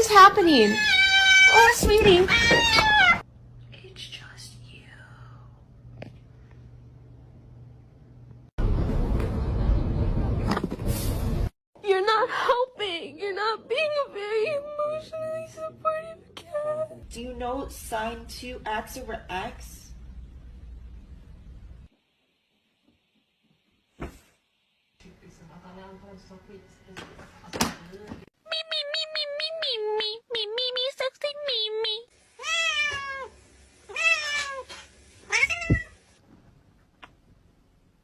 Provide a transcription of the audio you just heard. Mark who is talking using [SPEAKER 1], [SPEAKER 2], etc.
[SPEAKER 1] is happening? Oh, sweetie. It's just you. You're not helping. You're not being a very emotionally supportive cat.
[SPEAKER 2] Do you know sine 2x over x?